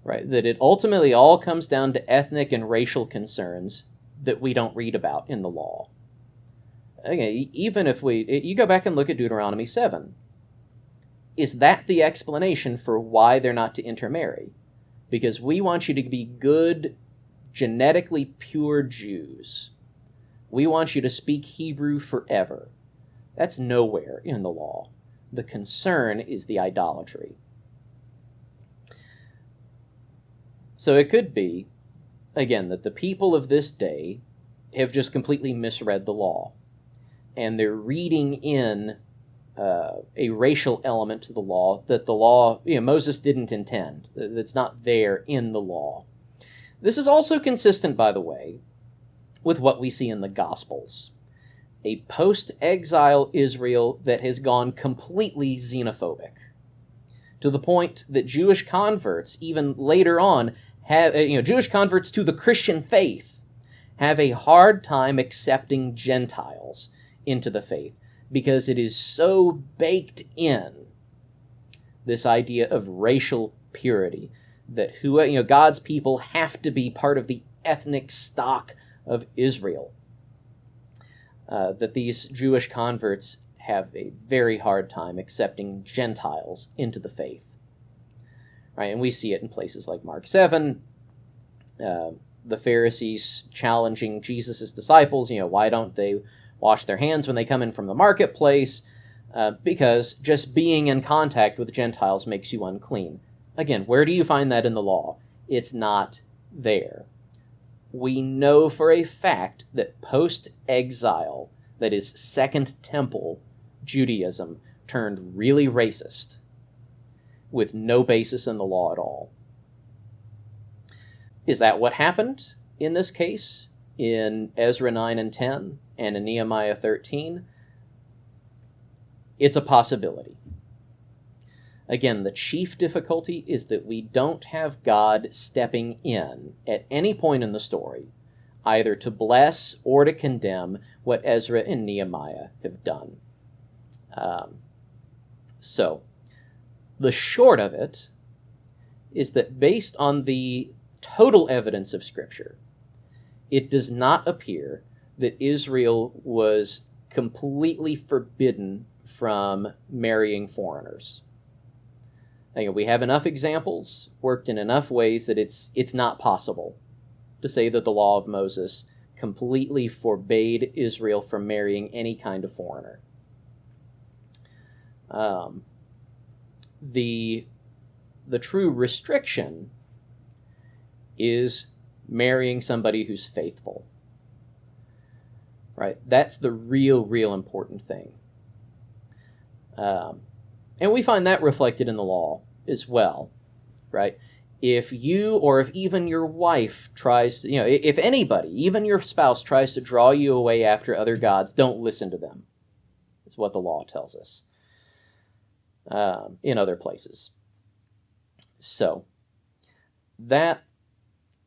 Right? That it ultimately all comes down to ethnic and racial concerns that we don't read about in the law. Okay, even if you go back and look at Deuteronomy 7, is that the explanation for why they're not to intermarry? Because we want you to be good, genetically pure Jews. We want you to speak Hebrew forever. That's nowhere in the law. The concern is the idolatry. So it could be, again, that the people of this day have just completely misread the law, and they're reading in a racial element to the law that the law, Moses didn't intend. That's not there in the law. This is also consistent, by the way, with what we see in the Gospels. A post-exile Israel that has gone completely xenophobic, to the point that Jewish converts, even later on, Jewish converts to the Christian faith have a hard time accepting Gentiles into the faith because it is so baked in, this idea of racial purity, that God's people have to be part of the ethnic stock of Israel. That these Jewish converts have a very hard time accepting Gentiles into the faith. Right? And we see it in places like Mark 7, the Pharisees challenging Jesus' disciples, why don't they wash their hands when they come in from the marketplace? Because just being in contact with Gentiles makes you unclean. Again, where do you find that in the law? It's not there. We know for a fact that post-exile, that is Second Temple Judaism, turned really racist, with no basis in the law at all. Is that what happened in this case, in Ezra 9 and 10, and in Nehemiah 13? It's a possibility. Again, the chief difficulty is that we don't have God stepping in at any point in the story, either to bless or to condemn what Ezra and Nehemiah have done. So, the short of it is that based on the total evidence of Scripture, it does not appear that Israel was completely forbidden from marrying foreigners. We have enough examples, worked in enough ways, that it's not possible to say that the law of Moses completely forbade Israel from marrying any kind of foreigner. The true restriction is marrying somebody who's faithful. Right? That's the real important thing. And we find that reflected in the law as well, right? If you, or if even your wife tries to, if anybody, even your spouse, tries to draw you away after other gods, don't listen to them. That's what the law tells us in other places. So, that,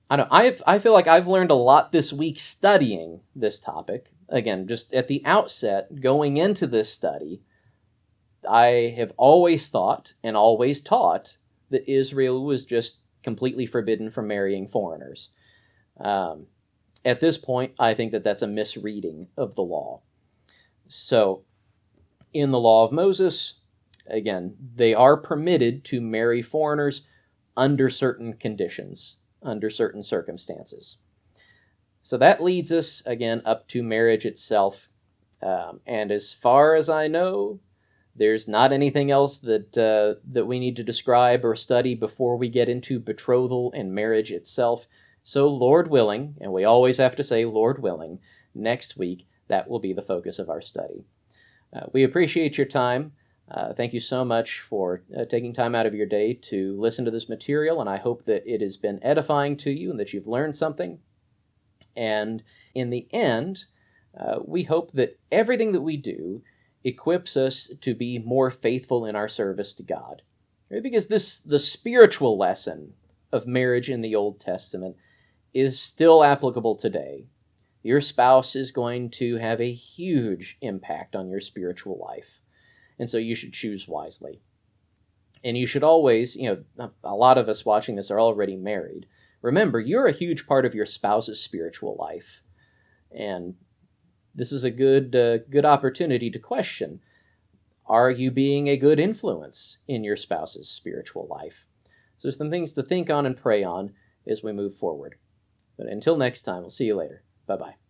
I feel like I've learned a lot this week studying this topic. Again, just at the outset, going into this study, I have always thought and always taught that Israel was just completely forbidden from marrying foreigners. At this point, I think that that's a misreading of the law. So, in the law of Moses, again, they are permitted to marry foreigners under certain conditions, under certain circumstances. So that leads us, again, up to marriage itself. And as far as I know, there's not anything else that we need to describe or study before we get into betrothal and marriage itself. So Lord willing, and we always have to say Lord willing, next week that will be the focus of our study. We appreciate your time. Thank you so much for taking time out of your day to listen to this material, and I hope that it has been edifying to you and that you've learned something. And in the end, we hope that everything that we do equips us to be more faithful in our service to God. Right? Because the spiritual lesson of marriage in the Old Testament is still applicable today. Your spouse is going to have a huge impact on your spiritual life. And so you should choose wisely. And you should always, a lot of us watching this are already married. Remember, you're a huge part of your spouse's spiritual life. And this is a good opportunity to question, are you being a good influence in your spouse's spiritual life? So some things to think on and pray on as we move forward. But until next time, we'll see you later. Bye-bye.